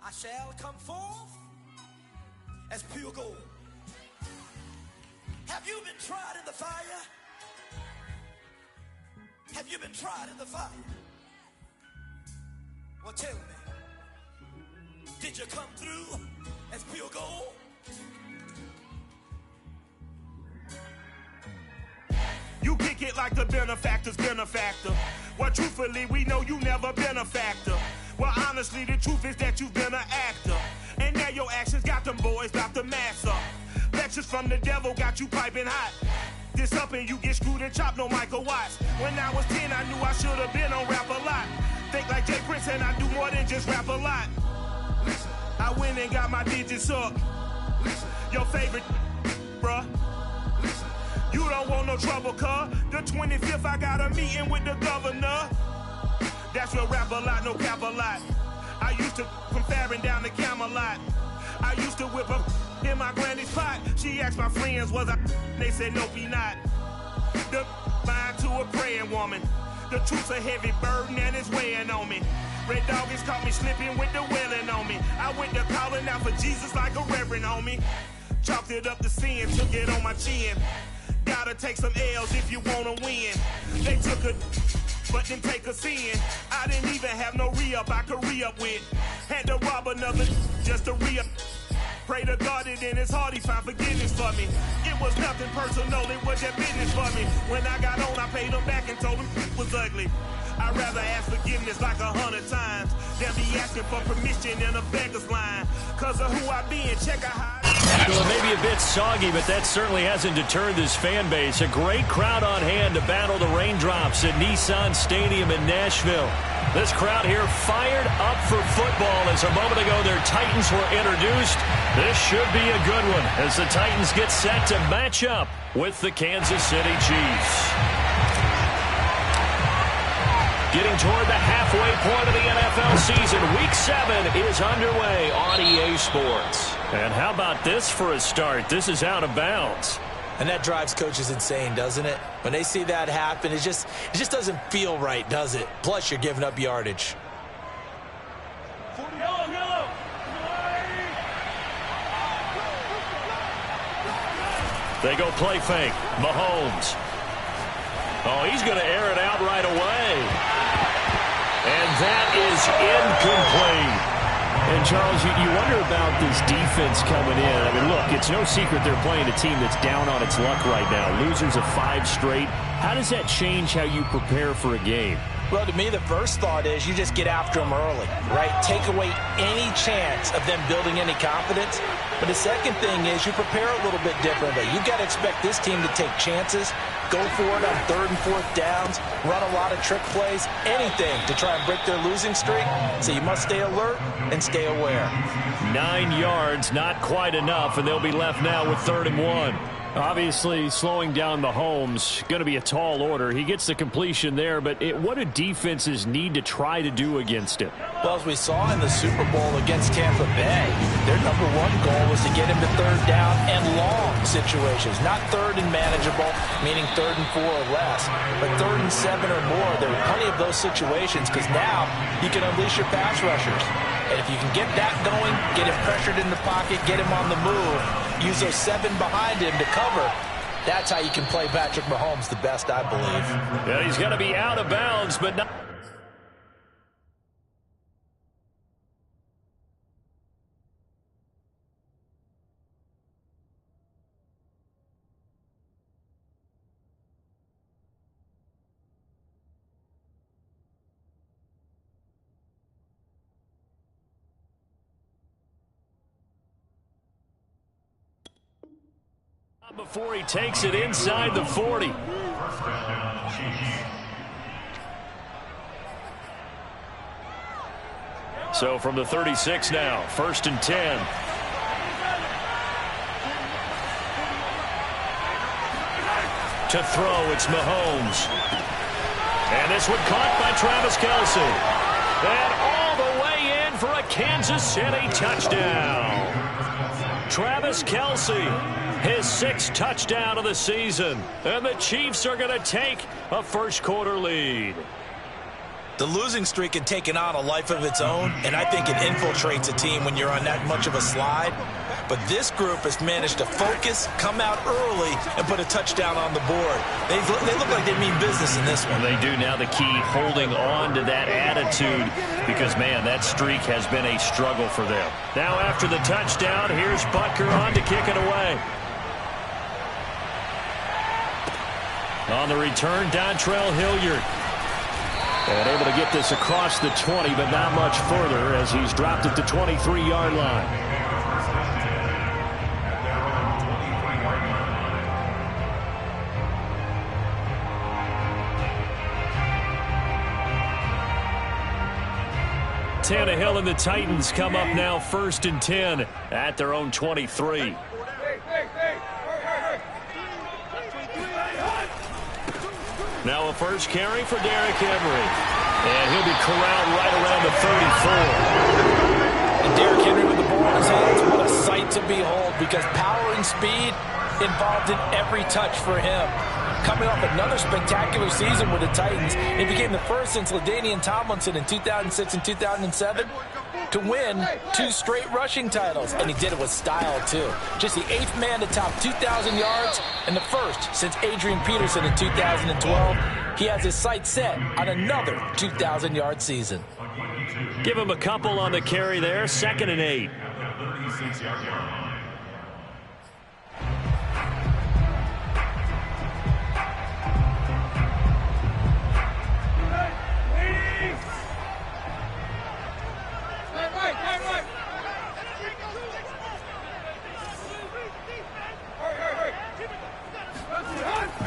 I shall come forth as pure gold. Have you been tried in the fire? Have you been tried in the fire? Well, tell me, did you come through as pure gold? You kick it like the benefactor's benefactor. Well, truthfully, we know you never been a factor. Well, honestly, the truth is that you've been an actor. And now your actions got them boys about to mass up. Lectures from the devil got you piping hot. This up and you get screwed and chopped, no Michael Watts. When I was 10, I knew I should have been on rap a lot. Think like Jay Prince and I do more than just rap a lot. Listen, I went and got my digits up. Listen, your favorite, bruh. Listen, you don't want no trouble, cuz. The 25th, I got a meeting with the governor. That's real rap a lot, no cap a lot. I used to from Farron down to Camelot. I used to whip up in my granny's pot. She asked my friends, was I? They said, nope, he not. The mind to a praying woman. The truth's a heavy burden and it's weighing on me. Red Doggies caught me slipping with the wailing on me. I went to calling out for Jesus like a reverend homie. Chalked it up to sin, took it on my chin. Gotta take some L's if you wanna win. They took a but didn't take a sin. I didn't even have no re-up I could re-up with. Had to rob another just to re-up. Pray to God that in his heart he found forgiveness for me. It was nothing personal, it was their business for me. When I got on, I paid him back and told him it was ugly. I'd rather ask forgiveness like 100 times than be asking for permission in a beggar's line. Cause of who I be and check out how well, it may be a bit soggy, but that certainly hasn't deterred this fan base. A great crowd on hand to battle the raindrops at Nissan Stadium in Nashville. This crowd here fired up for football as a moment ago their Titans were introduced. This should be a good one as the Titans get set to match up with the Kansas City Chiefs. Getting toward the halfway point of the NFL season, Week 7 is underway on EA Sports. And how about this for a start? This is out of bounds. And that drives coaches insane, doesn't it? When they see that happen, it just doesn't feel right, does it? Plus, you're giving up yardage. They go play fake. Mahomes. Oh, he's going to air it out right away. And that is incomplete. And, Charles, you wonder about this defense coming in. I mean, look, it's no secret they're playing a team that's down on its luck right now. Losers of 5 straight. How does that change how you prepare for a game? Well, to me, the first thought is you just get after them early, right? Take away any chance of them building any confidence. But the second thing is you prepare a little bit differently. You've got to expect this team to take chances, go for it on 3rd and 4th downs, run a lot of trick plays, anything to try and break their losing streak. So you must stay alert and stay aware. 9 yards, not quite enough, and they'll be left now with 3rd and 1. Obviously, slowing down Mahomes, going to be a tall order. He gets the completion there, but what do defenses need to try to do against it? Well, as we saw in the Super Bowl against Tampa Bay, their number 1 goal was to get him to 3rd down and long situations. Not 3rd and manageable, meaning 3rd and 4 or less, but 3rd and 7 or more. There were plenty of those situations because now you can unleash your pass rushers. And if you can get that going, get him pressured in the pocket, get him on the move, use those 7 behind him to cover, that's how you can play Patrick Mahomes the best, I believe. Yeah, he's going to be out of bounds, but not. Before he takes it inside the 40. So from the 36 now, 1st and 10. To throw, it's Mahomes. And this one caught by Travis Kelce. And all the way in for a Kansas City touchdown. Travis Kelce. His 6th touchdown of the season. And the Chiefs are going to take a 1st quarter lead. The losing streak had taken on a life of its own, and I think it infiltrates a team when you're on that much of a slide. But this group has managed to focus, come out early, and put a touchdown on the board. They look like they mean business in this one. They do. Now the key, holding on to that attitude, because, man, that streak has been a struggle for them. Now after the touchdown, here's Butker on to kick it away. On the return, Dontrell Hilliard. And able to get this across the 20, but not much further as he's dropped it to 23-yard line. Tannehill and the Titans come up now 1st and 10 at their own 23. Now a first carry for Derrick Henry. And he'll be corralled right around the 34. And Derrick Henry with the ball in his hands, what a sight to behold, because power and speed involved in every touch for him. Coming off another spectacular season with the Titans, he became the first since LaDainian Tomlinson in 2006 and 2007 to win 2 straight rushing titles, and he did it with style too. Just the 8th man to top 2,000 yards and the first since Adrian Peterson in 2012. He has his sights set on another 2,000-yard season. Give him a couple on the carry there, 2nd and 8.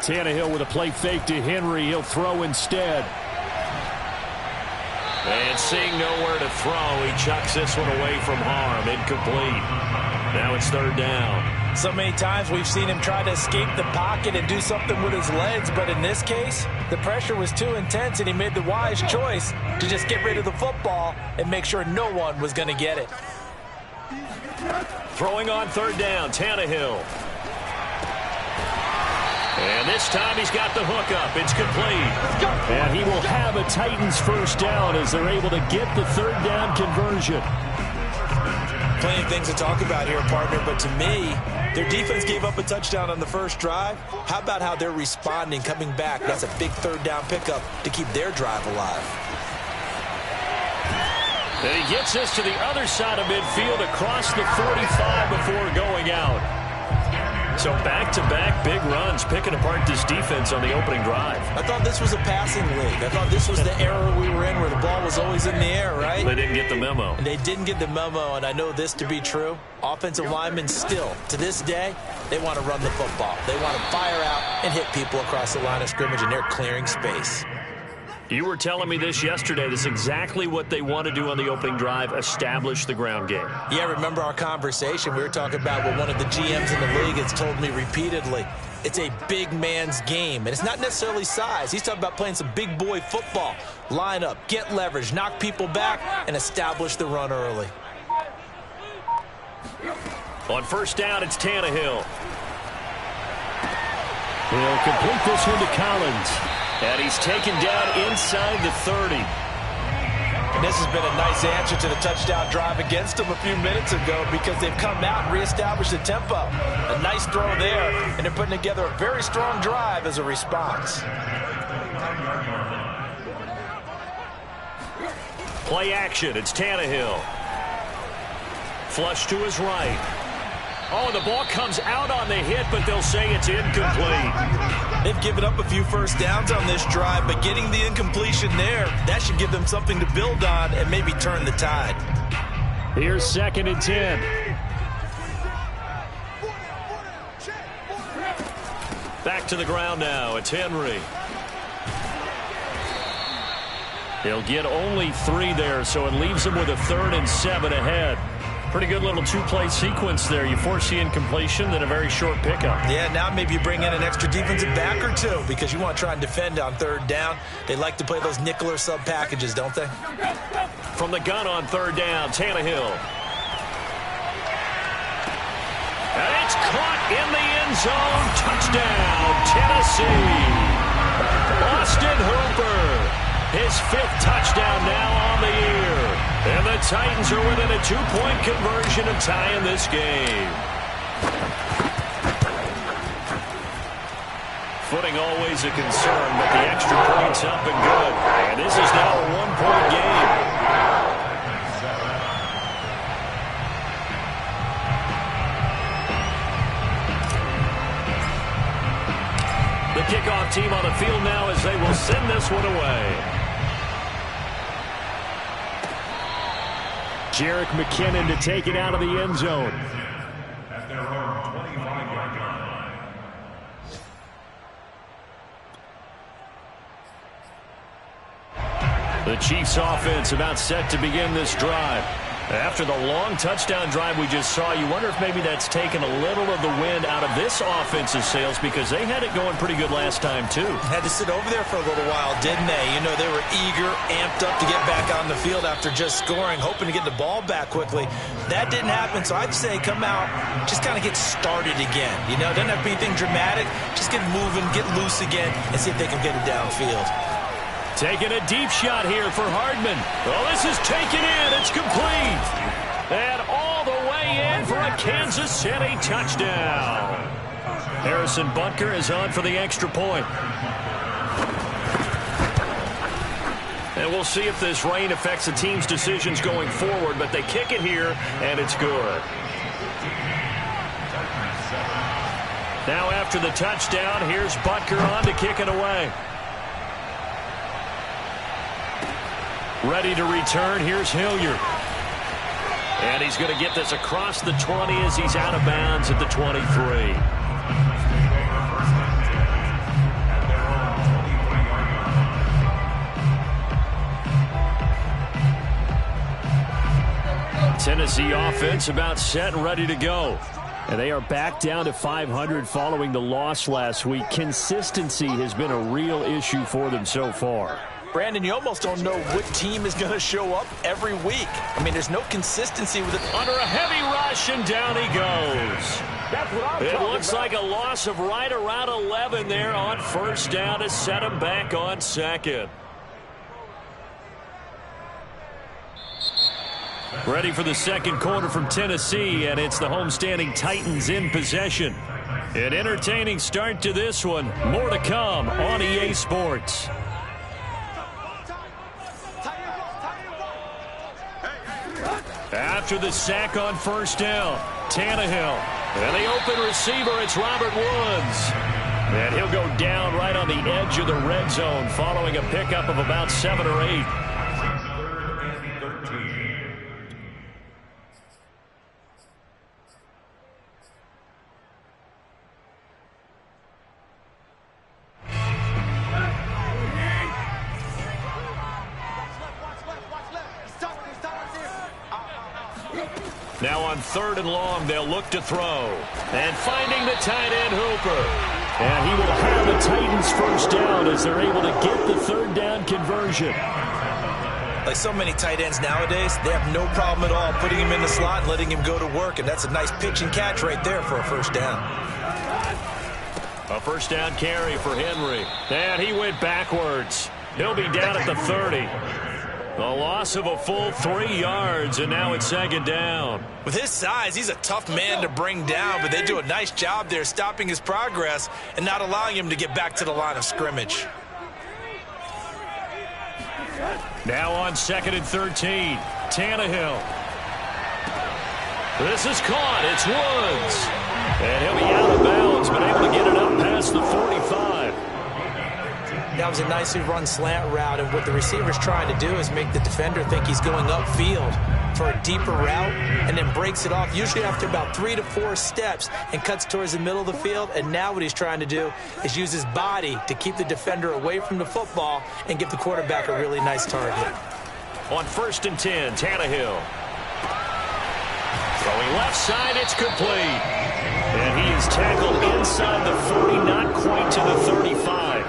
Tannehill with a play fake to Henry. He'll throw instead. And seeing nowhere to throw, he chucks this one away from harm. Incomplete. Now it's 3rd down. So many times we've seen him try to escape the pocket and do something with his legs, but in this case, the pressure was too intense, and he made the wise choice to just get rid of the football and make sure no one was going to get it. Throwing on 3rd down, Tannehill. And this time he's got the hook up. It's complete. And he will have a Titans first down as they're able to get the 3rd down conversion. Plenty of things to talk about here, partner, but to me, their defense gave up a touchdown on the first drive. How about how they're responding, coming back? That's a big 3rd down pickup to keep their drive alive. And he gets this to the other side of midfield across the 45 before going out. So back-to-back big runs, picking apart this defense on the opening drive. I thought this was a passing league. I thought this was the era we were in where the ball was always in the air, right? They didn't get the memo. And they didn't get the memo, and I know this to be true. Offensive linemen still, to this day, they want to run the football. They want to fire out and hit people across the line of scrimmage, and they're clearing space. You were telling me this yesterday. This is exactly what they want to do on the opening drive, establish the ground game. Yeah, remember our conversation. We were talking about what one of the GMs in the league has told me repeatedly. It's a big man's game, and it's not necessarily size. He's talking about playing some big boy football. Line up, get leverage, knock people back, and establish the run early. On 1st down, it's Tannehill. He'll complete this one to Collins. And he's taken down inside the 30. And this has been a nice answer to the touchdown drive against them a few minutes ago, because they've come out and reestablished the tempo. A nice throw there, and they're putting together a very strong drive as a response. Play action. It's Tannehill. Flush to his right. Oh, the ball comes out on the hit, but they'll say it's incomplete. They've given up a few first downs on this drive, but getting the incompletion there, that should give them something to build on and maybe turn the tide. Here's 2nd and 10. Back to the ground now. It's Henry. He'll get only 3 there, so it leaves him with a 3rd and 7 ahead. Pretty good little 2-play sequence there. You force the incompletion, then a very short pickup. Yeah, now maybe you bring in an extra defensive back or 2 because you want to try and defend on 3rd down. They like to play those nickel or sub packages, don't they? From the gun on 3rd down, Tannehill. And it's caught in the end zone. Touchdown, Tennessee. Austin Hooper. His 5th touchdown now on the year. And the Titans are within a 2-point conversion of tying this game. Footing always a concern, but the extra point's up and good. And this is now a 1-point game. The kickoff team on the field now as they will send this one away. Jerick McKinnon to take it out of the end zone. At their own 25-yard line. The Chiefs offense about set to begin this drive. After the long touchdown drive we just saw, you wonder if maybe that's taken a little of the wind out of this offense's sails because they had it going pretty good last time, too. Had to sit over there for a little while, didn't they? You know, they were eager, amped up to get back on the field after just scoring, hoping to get the ball back quickly. That didn't happen, so I'd say come out, just kind of get started again. You know, doesn't have to be anything dramatic. Just get moving, get loose again, and see if they can get it downfield. Taking a deep shot here for Hardman. Well, this is taken in. It's complete. And all the way in for a Kansas City touchdown. Harrison Butker is on for the extra point. And we'll see if this rain affects the team's decisions going forward, but they kick it here, and it's good. Now after the touchdown, here's Butker on to kick it away. Ready to return, here's Hilliard. And he's going to get this across the 20 as he's out of bounds at the 23. Tennessee offense about set and ready to go. And they are back down to 500 following the loss last week. Consistency has been a real issue for them so far. Brandon, you almost don't know what team is going to show up every week. I mean, there's no consistency with it. Under a heavy rush, and down he goes. It looks like a loss of right around 11 there on first down to set him back on second. Ready for the second quarter from Tennessee, and it's the homestanding Titans in possession. An entertaining start to this one. More to come on EA Sports. After the sack on first down, Tannehill. And the open receiver, it's Robert Woods. And he'll go down right on the edge of the red zone following a pickup of about 7 or 8. Now on 3rd and long, they'll look to throw. And finding the tight end, Hooper. And he will have the Titans first down as they're able to get the 3rd down conversion. Like so many tight ends nowadays, they have no problem at all putting him in the slot and letting him go to work. And that's a nice pitch and catch right there for a first down. A first down carry for Henry. And he went backwards. He'll be down at the 30. A loss of a full 3 yards, and now it's 2nd down. With his size, he's a tough man to bring down, but they do a nice job there stopping his progress and not allowing him to get back to the line of scrimmage. Now on 2nd and 13, Tannehill. This is caught. It's Woods. And he'll be out of bounds, but able to get it up past the 45. That was a nicely run slant route, and what the receiver's trying to do is make the defender think he's going upfield for a deeper route and then breaks it off, usually after about 3 to 4 steps, and cuts towards the middle of the field. And now what he's trying to do is use his body to keep the defender away from the football and give the quarterback a really nice target. On 1st and 10, Tannehill. Going left side, it's complete. And he is tackled inside the 40, not quite to the 35.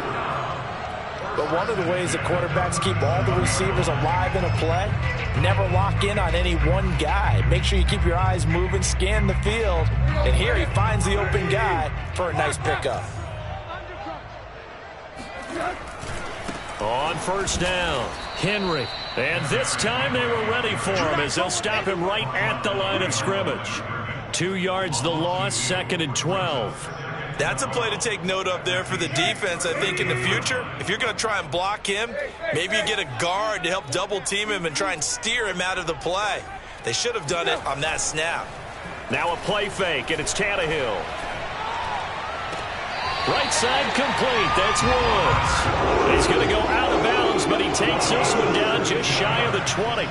But one of the ways the quarterbacks keep all the receivers alive in a play, never lock in on any one guy. Make sure you keep your eyes moving, scan the field. And here he finds the open guy for a nice pickup. On first down, Henry. And this time they were ready for him as they'll stop him right at the line of scrimmage. 2 yards the loss, 2nd and 12. That's a play to take note of there for the defense, I think, in the future. If you're going to try and block him, maybe you get a guard to help double-team him and try and steer him out of the play. They should have done it on that snap. Now a play fake, and it's Tannehill. Right side complete. That's Woods. He's going to go out of bounds, but he takes this one down just shy of the 20.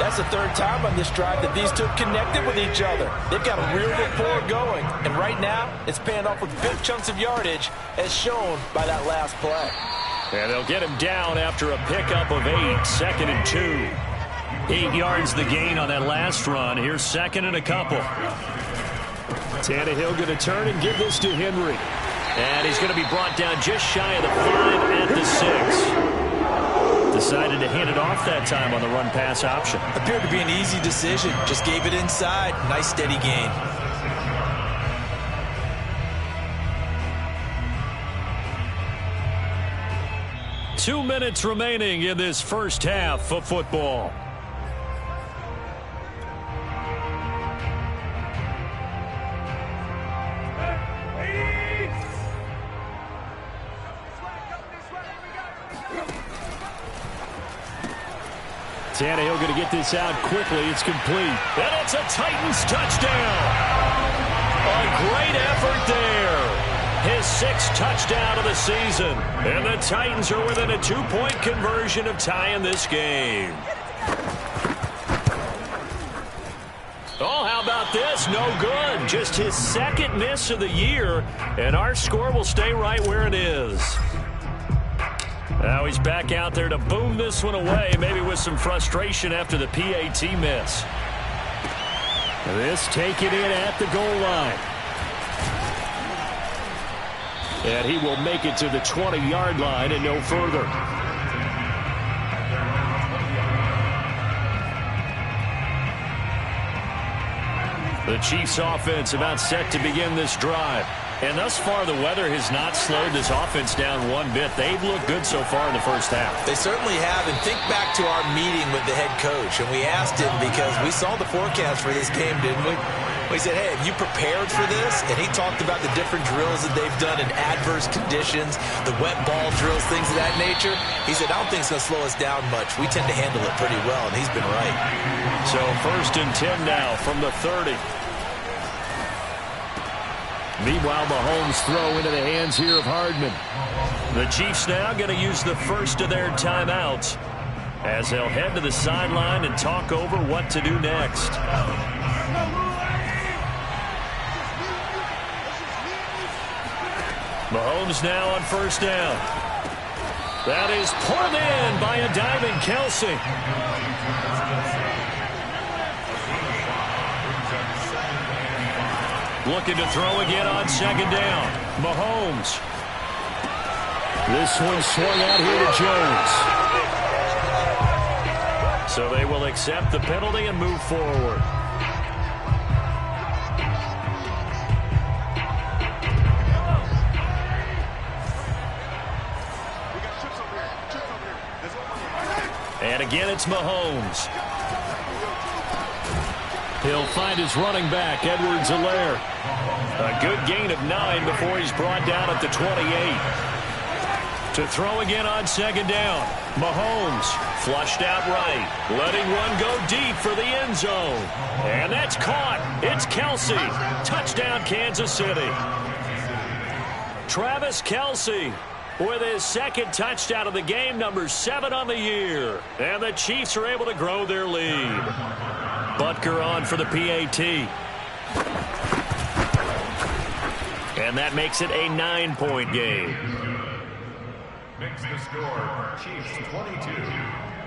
That's the 3rd time on this drive that these two have connected with each other. They've got a real rapport going. And right now, it's paying off with big chunks of yardage, as shown by that last play. And they'll get him down after a pickup of 8, 2nd and 2. 8 yards the gain on that last run. Here's 2nd and a couple. Tannehill going to turn and give this to Henry. And he's going to be brought down just shy of the 5 at the 6. Decided to hand it off that time on the run-pass option. Appeared to be an easy decision. Just gave it inside. Nice steady gain. Two minutes remaining in this first half of football. Tannehill going to get this out quickly. It's complete. And it's a Titans touchdown. A great effort there. His 6th touchdown of the season. And the Titans are within a 2-point conversion of tying this game. Oh, how about this? No good. Just his 2nd miss of the year. And our score will stay right where it is. Now he's back out there to boom this one away, maybe with some frustration after the PAT miss. This taken in at the goal line. And he will make it to the 20-yard line and no further. The Chiefs offense about set to begin this drive. And thus far, the weather has not slowed this offense down one bit. They've looked good so far in the first half. They certainly have. And think back to our meeting with the head coach. And we asked him because we saw the forecast for this game, didn't we? We said, hey, have you prepared for this? And he talked about the different drills that they've done in adverse conditions, the wet ball drills, things of that nature. He said, I don't think it's going to slow us down much. We tend to handle it pretty well, and he's been right. So 1st and 10 now from the 30. Meanwhile, Mahomes throw into the hands here of Hardman. The Chiefs now going to use the first of their timeouts as they'll head to the sideline and talk over what to do next. Mahomes now on first down. That is pulled in by a diving Kelsey. Looking to throw again on 2nd down. Mahomes. This one swung out here to Jones. So they will accept the penalty and move forward. And again, it's Mahomes. He'll find his running back, Edwards-Helaire. A good gain of 9 before he's brought down at the 28. To throw again on 2nd down. Mahomes flushed out right, letting one go deep for the end zone. And that's caught. It's Kelsey. Touchdown, Kansas City. Travis Kelsey with his 2nd touchdown of the game, number 7 on the year. And the Chiefs are able to grow their lead. Butker on for the PAT. And that makes it a 9-point game. Makes the score Chiefs 22,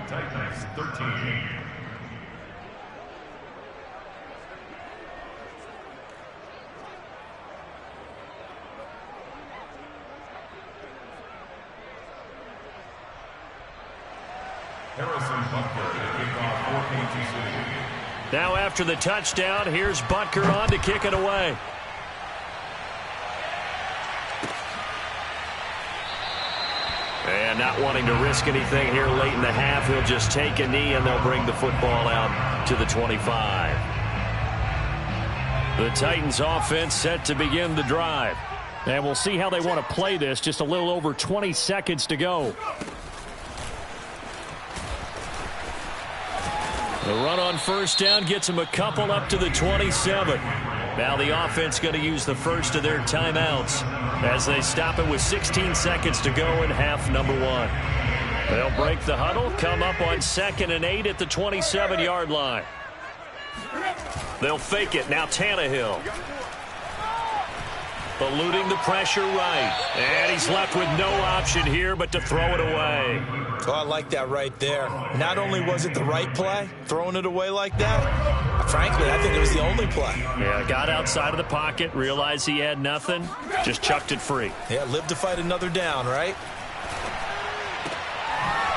Titans 13. Harrison Butker to kick off for Kansas City. Now after the touchdown, here's Butker on to kick it away. And And not wanting to risk anything here late in the half, he'll just take a knee, and they'll bring the football out to the 25. The Titans offense set to begin the drive. And we'll see how they want to play this. Just a little over 20 seconds to go. The run on first down gets them a couple up to the 27. Now the offense going to use the first of their timeouts as they stop it with 16 seconds to go in half number 1. They'll break the huddle, come up on 2nd and 8 at the 27-yard line. They'll fake it. Now Tannehill. Eluding the pressure right. And he's left with no option here but to throw it away. Oh, I like that right there. Not only was it the right play, throwing it away like that, frankly, I think it was the only play. Yeah, got outside of the pocket, realized he had nothing, just chucked it free. Yeah, live to fight another down, right?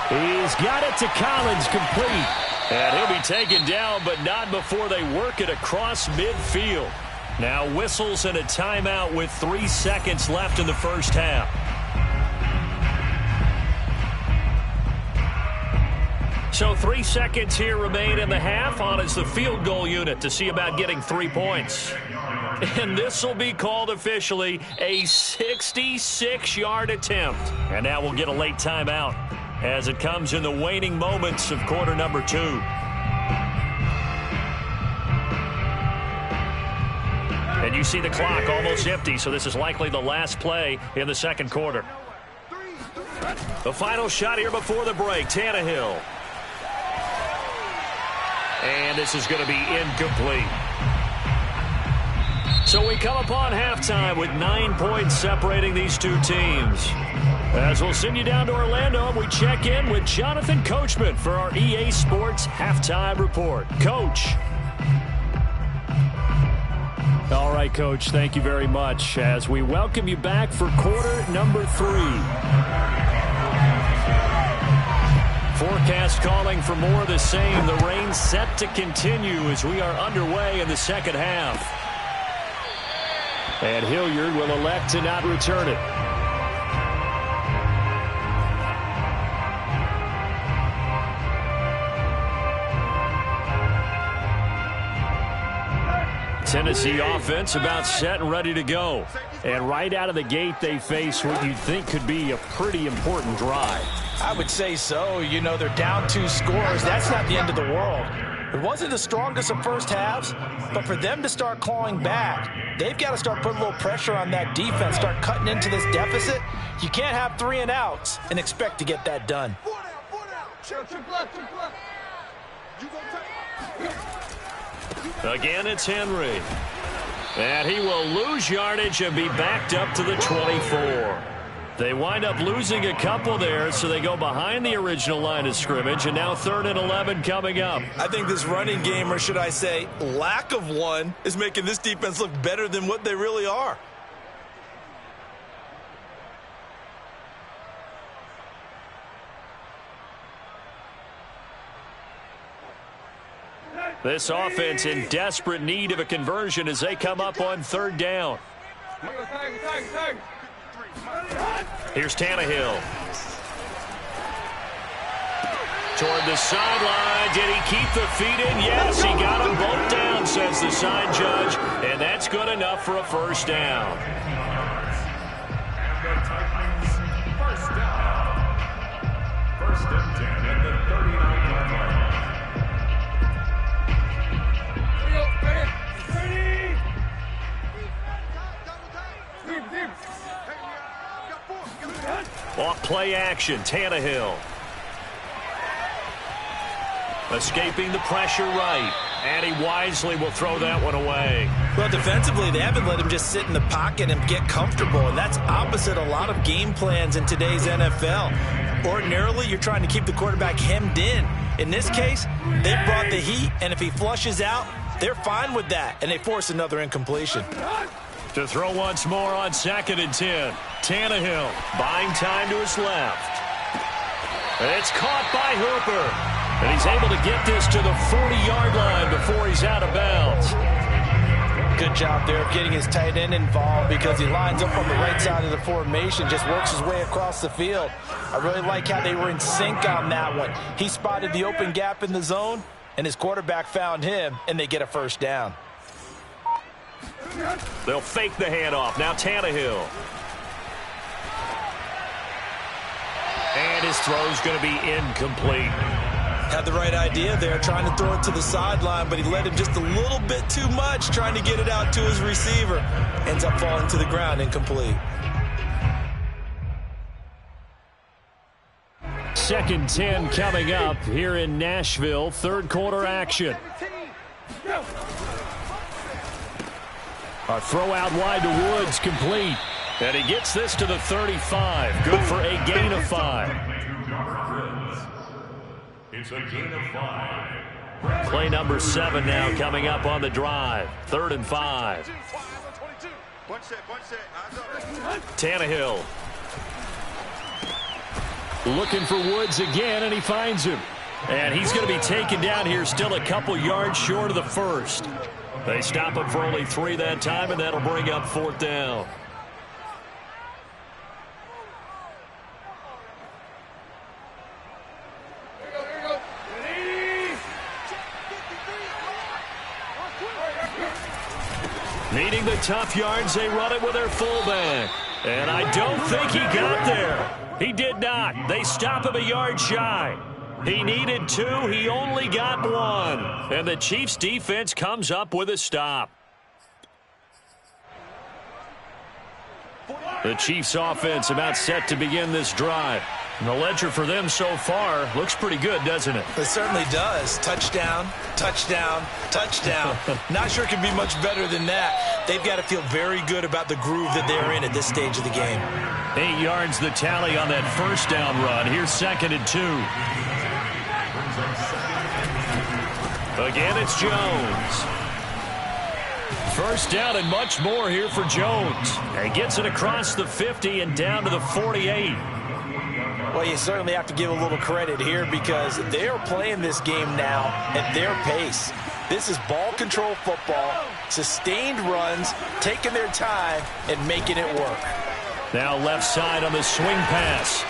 He's got it to Collins, complete. And he'll be taken down, but not before they work it across midfield. Now whistles and a timeout with 3 seconds left in the first half. So 3 seconds here remain in the half. On is the field goal unit to see about getting 3 points. And this will be called officially a 66-yard attempt. And now we'll get a late timeout as it comes in the waning moments of quarter number 2. And you see the clock almost empty, so this is likely the last play in the second quarter. The final shot here before the break, Tannehill. And this is going to be incomplete. So we come upon halftime with 9 points separating these two teams. As we'll send you down to Orlando, we check in with Jonathan Coachman for our EA Sports Halftime Report. Coach. All right, Coach, thank you very much as we welcome you back for quarter number 3. Forecast calling for more of the same. The rain set to continue as we are underway in the second half. And Hilliard will elect to not return it. Tennessee offense about set and ready to go. And right out of the gate, they face what you'd think could be a pretty important drive. I would say so. You know, they're down 2 scores. That's not the end of the world. It wasn't the strongest of first halves, but for them to start clawing back, they've got to start putting a little pressure on that defense, start cutting into this deficit. You can't have 3 and outs and expect to get that done. Again, it's Henry. And he will lose yardage and be backed up to the 24. They wind up losing a couple there, so they go behind the original line of scrimmage, and now 3rd and 11 coming up. I think this running game, or should I say lack of one, is making this defense look better than what they really are. This offense in desperate need of a conversion as they come up on 3rd down. Here's Tannehill. Toward the sideline. Did he keep the feet in? Yes, he got them both down, says the sign judge. And that's good enough for a first down. First down. First and 10 at the 39-yard line. Off play action, Tannehill. Escaping the pressure right. And he wisely will throw that one away. Well, defensively, they haven't let him just sit in the pocket and get comfortable, and that's opposite a lot of game plans in today's NFL. Ordinarily, you're trying to keep the quarterback hemmed in. In this case, they brought the heat, and if he flushes out, they're fine with that, and they force another incompletion. To throw once more on 2nd and 10. Tannehill buying time to his left. It's caught by Hooper. And he's able to get this to the 40-yard line before he's out of bounds. good job there of getting his tight end involved because he lines up on the right side of the formation, just works his way across the field. I really like how they were in sync on that one. He spotted the open gap in the zone, and his quarterback found him, and they get a first down. They'll fake the handoff. Now Tannehill. And his throw's going to be incomplete. Had the right idea there, trying to throw it to the sideline, but he led him just a little bit too much, trying to get it out to his receiver. Ends up falling to the ground, incomplete. 2nd and 10 coming up here in Nashville. Third quarter action. A throw out wide to Woods, complete. And he gets this to the 35. Good for a gain of 5. It's a gain of 5. Play number 7 now coming up on the drive. 3rd and 5. Tannehill. Looking for Woods again, and he finds him. And he's going to be taken down here, still a couple yards short of the first. They stop him for only 3 that time, and that'll bring up 4th down. Needing the tough yards, they run it with their fullback. And I don't think he got there. He did not. They stop him a yard shy. He needed 2. He only got 1. And the Chiefs' defense comes up with a stop. The Chiefs' offense about set to begin this drive. And the ledger for them so far looks pretty good, doesn't it? It certainly does. Touchdown, touchdown, touchdown. Not sure it can be much better than that. They've got to feel very good about the groove that they're in at this stage of the game. 8 yards the tally on that first down run. Here's 2nd and 2. Again, it's Jones. First down and much more here for Jones. He gets it across the 50 and down to the 48. Well, you certainly have to give a little credit here because they are playing this game now at their pace. This is ball control football, sustained runs, taking their time and making it work. Now left side on the swing pass.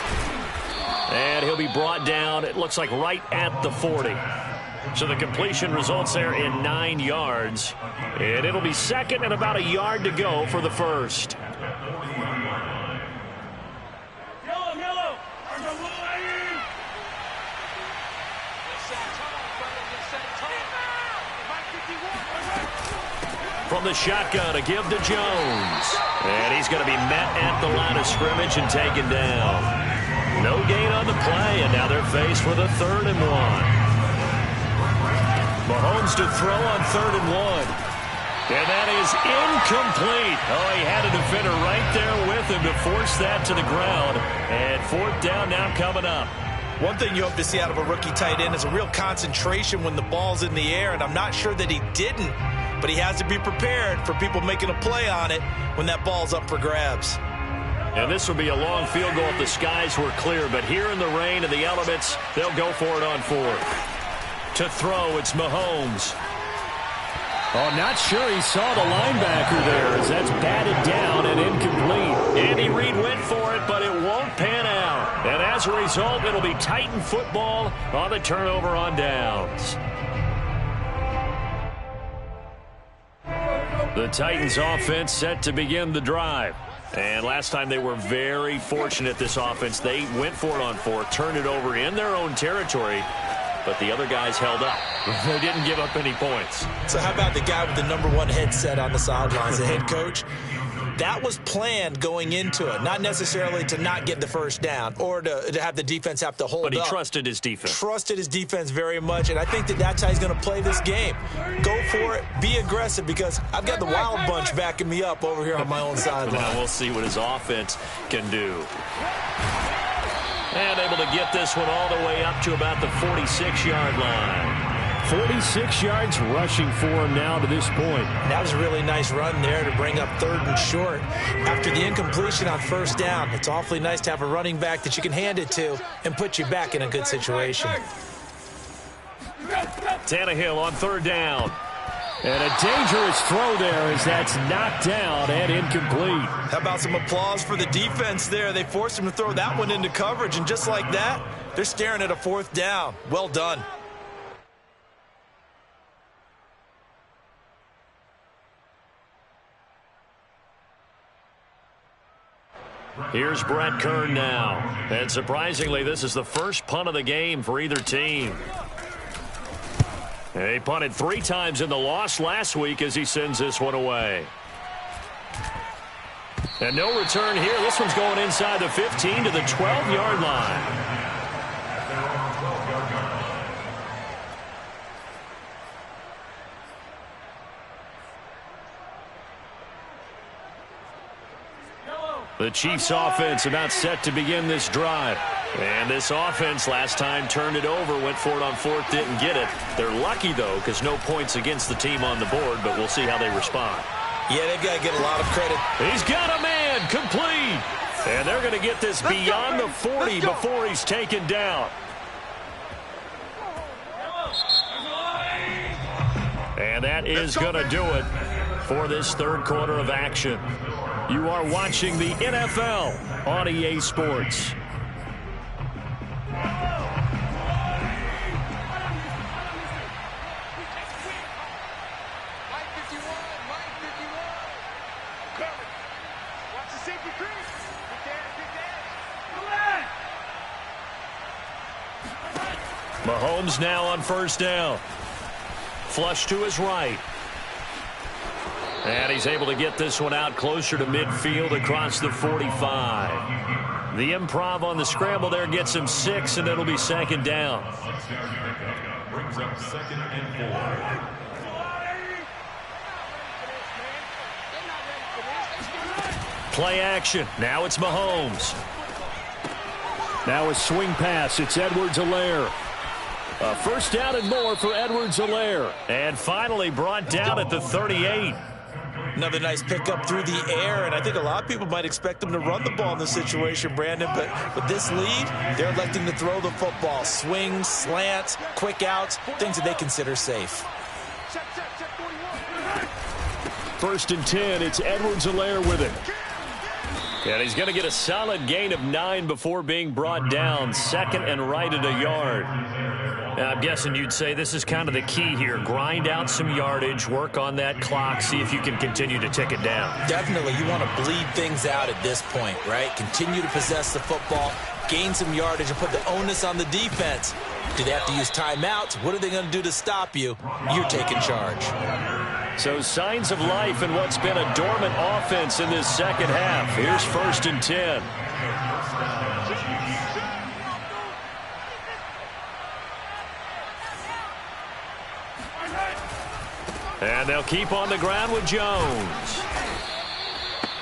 And he'll be brought down, it looks like right at the 40. So the completion results there in 9 yards. And it'll be 2nd and about a yard to go for the first. From the shotgun, a give to Jones. And he's going to be met at the line of scrimmage and taken down. No gain on the play, and now they're faced with a 3rd and 1. Mahomes to throw on 3rd and 1. And that is incomplete. Oh, he had a defender right there with him to force that to the ground. And 4th down now coming up. One thing you hope to see out of a rookie tight end is a real concentration when the ball's in the air, and I'm not sure that he didn't. But he has to be prepared for people making a play on it when that ball's up for grabs. And this will be a long field goal if the skies were clear. But here in the rain and the elements, they'll go for it on 4th. To throw, it's Mahomes. Oh, not sure he saw the linebacker there as that's batted down and incomplete. Andy Reid went for it, but it won't pan out. And as a result, it'll be Titan football on the turnover on downs. The Titans offense set to begin the drive. And last time they were very fortunate, this offense. They went for it on 4th, turned it over in their own territory, but the other guys held up. They didn't give up any points. So how about the guy with the #1 headset on the sidelines, the head coach? That was planned going into it, not necessarily to not get the first down or to have the defense have to hold up. But he trusted his defense. Trusted his defense very much, and I think that's how he's going to play this game. Go for it, be aggressive, because I've got the wild bunch backing me up over here on my own sideline. Now we'll see what his offense can do. And able to get this one all the way up to about the 46-yard line. 46 yards rushing for him now to this point. That was a really nice run there to bring up 3rd and short. After the incompletion on 1st down, it's awfully nice to have a running back that you can hand it to and put you back in a good situation. Tannehill on 3rd down. And a dangerous throw there as that's knocked down and incomplete. How about some applause for the defense there? They forced him to throw that one into coverage, and just like that, they're staring at a 4th down. Well done. Here's Brett Kern now. And surprisingly, this is the first punt of the game for either team. He punted 3 times in the loss last week as he sends this one away. And no return here. This one's going inside the 15 to the 12-yard line. The Chiefs offense about set to begin this drive. And this offense last time turned it over, went for it on 4th, didn't get it. They're lucky, though, because no points against the team on the board, but we'll see how they respond. Yeah, they've got to get a lot of credit. He's got a man, complete. And they're going to get this beyond the 40 before he's taken down. And that is going to do it for this 3rd quarter of action. You are watching the NFL on EA Sports. Mahomes now on 1st down. Flush to his right. And he's able to get this one out closer to midfield across the 45. The improv on the scramble there gets him 6, and it'll be 2nd down. Brings up 2nd and 4. Play action. Now it's Mahomes. Now a swing pass. It's Edwards-Helaire. A 1st down and more for Edwards-Helaire. And finally brought down at the 38. Another nice pickup through the air, and I think a lot of people might expect them to run the ball in this situation, Brandon, but with this lead, they're electing to throw the football. Swings, slants, quick outs, things that they consider safe. 1st and 10, it's Edwards-Helaire with it. And he's going to get a solid gain of 9 before being brought down. 2nd and right at a yard. I'm guessing you'd say this is kind of the key here. Grind out some yardage, work on that clock, see if you can continue to tick it down. Definitely. You want to bleed things out at this point, right? Continue to possess the football, gain some yardage, and put the onus on the defense. Do they have to use timeouts? What are they going to do to stop you? You're taking charge. So signs of life in what's been a dormant offense in this 2nd half. Here's 1st and 10. And they'll keep on the ground with Jones.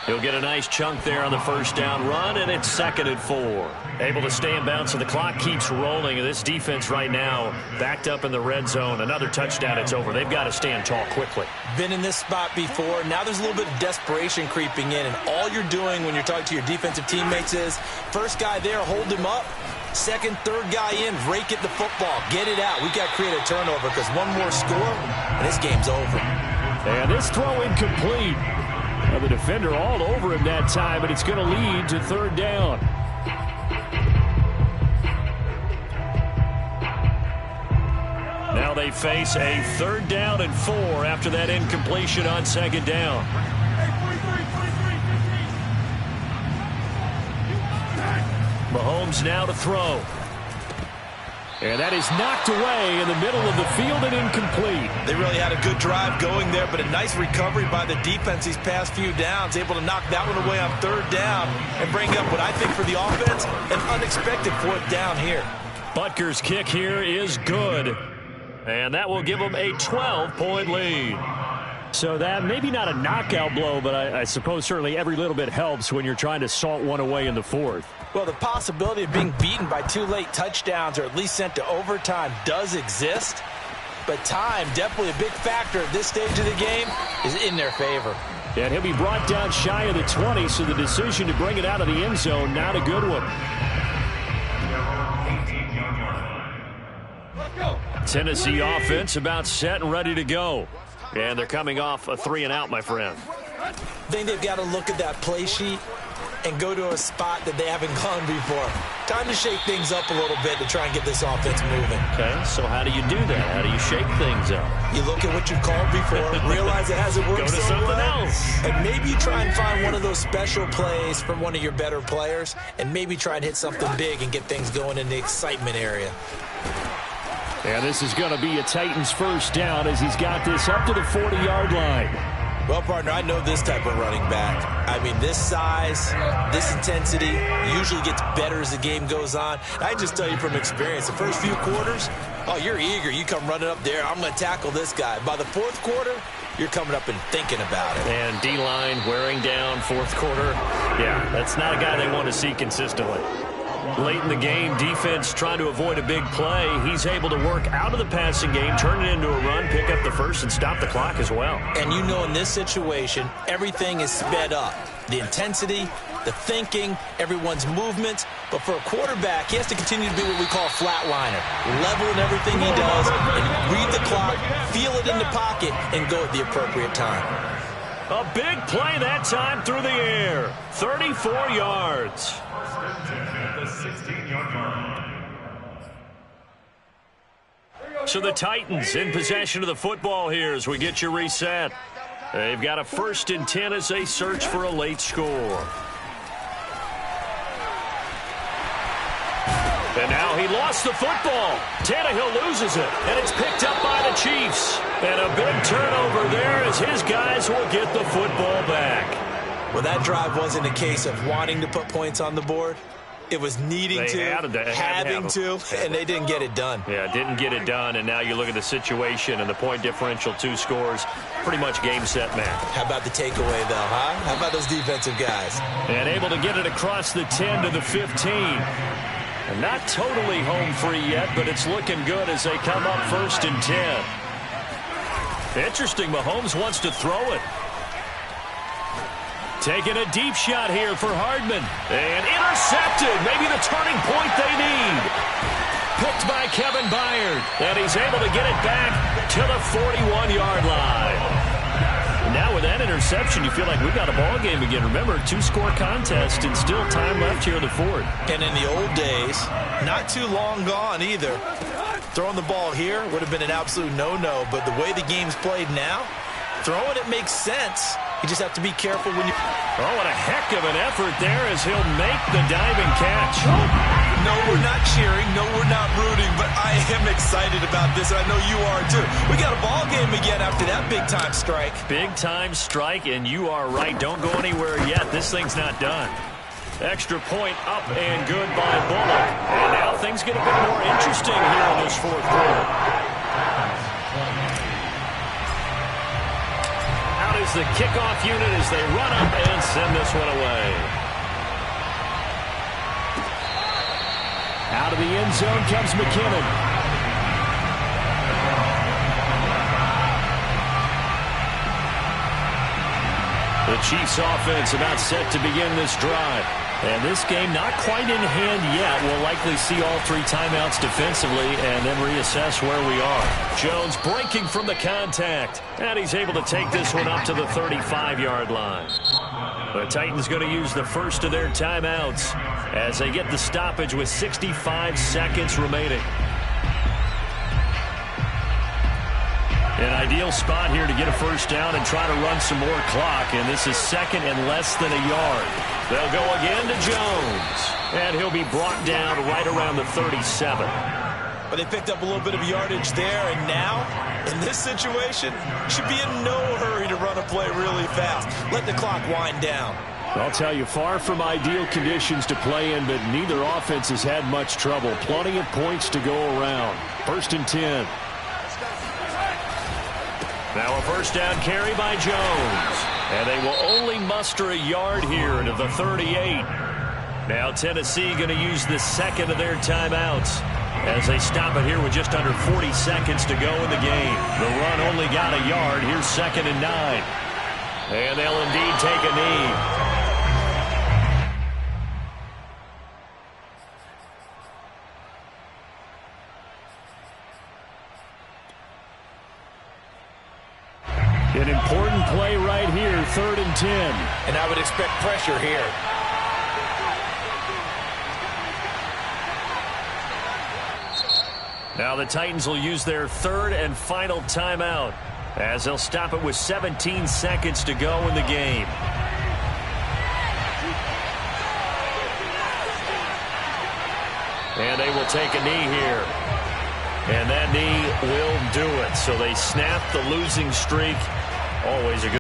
He'll get a nice chunk there on the 1st down run, and it's 2nd and 4. Able to stay in bounds, so the clock keeps rolling. And this defense right now backed up in the red zone. Another touchdown, it's over. They've got to stand tall quickly. Been in this spot before. Now there's a little bit of desperation creeping in, and all you're doing when you're talking to your defensive teammates is, first guy there, hold him up. 2nd, 3rd guy in, rake at the football. Get it out. We've got to create a turnover because one more score, and this game's over. And this throw incomplete. Now the defender all over him that time, but it's going to lead to 3rd down. Now they face a 3rd down and 4 after that incompletion on 2nd down. Mahomes now to throw. And that is knocked away in the middle of the field and incomplete. They really had a good drive going there, but a nice recovery by the defense these past few downs. Able to knock that one away on 3rd down and bring up what I think for the offense, an unexpected 4th down here. Butker's kick here is good. And that will give them a 12-point lead. So that maybe not a knockout blow, but I suppose certainly every little bit helps when you're trying to salt one away in the 4th. Well, the possibility of being beaten by 2 late touchdowns or at least sent to overtime does exist. But time, definitely a big factor at this stage of the game, is in their favor. And he'll be brought down shy of the 20, so the decision to bring it out of the end zone, not a good one. Tennessee offense about set and ready to go. And they're coming off a 3-and-out, my friend. I think they've got to look at that play sheet and go to a spot that they haven't gone before. Time to shake things up a little bit to try and get this offense moving. Okay, so how do you do that? How do you shake things up? You look at what you called before, realize it hasn't worked Go to so something well, else. and maybe you try and find one of those special plays from one of your better players, and maybe try and hit something big and get things going in the excitement area. And this is going to be a Titans first down as he's got this up to the 40-yard line. Well, partner, I know this type of running back. I mean, this size, this intensity usually gets better as the game goes on. I just tell you from experience, the first few quarters, oh, you're eager. You come running up there, I'm going to tackle this guy. By the fourth quarter, you're coming up and thinking about it. And D-line wearing down fourth quarter. Yeah, that's not a guy they want to see consistently. Late in the game, defense trying to avoid a big play. He's able to work out of the passing game, turn it into a run, pick up the first, and stop the clock as well. And you know in this situation, everything is sped up. The intensity, the thinking, everyone's movement. But for a quarterback, he has to continue to be what we call a flatliner. Level in everything he does, and read the clock, feel it in the pocket, and go at the appropriate time. A big play that time through the air. 34 yards. So the Titans in possession of the football here as we get you reset. They've got a 1st and 10 as they search for a late score. And now he lost the football. Tannehill loses it, and it's picked up by the Chiefs. And a big turnover there as his guys will get the football back. Well, that drive wasn't a case of wanting to put points on the board. It was needing having to, and they didn't get it done. Yeah, didn't get it done, and now you look at the situation and the point differential, 2 scores, pretty much game, set, match. How about the takeaway, though, huh? How about those defensive guys? And able to get it across the 10 to the 15. And not totally home free yet, but it's looking good as they come up 1st and 10. Interesting, Mahomes wants to throw it. Taking a deep shot here for Hardman. And intercepted. Maybe the turning point they need. Picked by Kevin Byard. And he's able to get it back to the 41-yard line. And now with that interception, you feel like we've got a ball game again. Remember, 2-score contest and still time left here in the fourth. And in the old days, not too long gone either. Throwing the ball here would have been an absolute no-no. But the way the game's played now, throwing it makes sense. You just have to be careful when you... Oh, what a heck of an effort there as he'll make the diving catch. No, we're not cheering. No, we're not rooting. But I am excited about this, and I know you are too. We got a ball game again after that big-time strike. Big-time strike, and you are right. Don't go anywhere yet. This thing's not done. Extra point up and good by Bullock. And now things get a bit more interesting here in this fourth quarter. Is the kickoff unit as they run up and send this one away. Out of the end zone comes McKinnon. The Chiefs offense about set to begin this drive. And this game not quite in hand yet. We'll likely see all 3 timeouts defensively and then reassess where we are. Jones breaking from the contact. And he's able to take this one up to the 35-yard line. The Titans going to use the first of their timeouts as they get the stoppage with 65 seconds remaining. An ideal spot here to get a first down and try to run some more clock. And this is 2nd and less than a yard. They'll go again to Jones. And he'll be brought down right around the 37. But they picked up a little bit of yardage there. And now, in this situation, should be in no hurry to run a play really fast. Let the clock wind down. I'll tell you, far from ideal conditions to play in, but neither offense has had much trouble. Plenty of points to go around. 1st and 10. Now a first down carry by Jones. And they will only muster a yard here to the 38. Now Tennessee going to use the 2nd of their timeouts as they stop it here with just under 40 seconds to go in the game. The run only got a yard. Here's 2nd and 9. And they'll indeed take a knee. An important play right here, 3rd and 10. And I would expect pressure here. Now the Titans will use their 3rd and final timeout as they'll stop it with 17 seconds to go in the game. And they will take a knee here. And that knee will do it. So they snap the losing streak. Always a good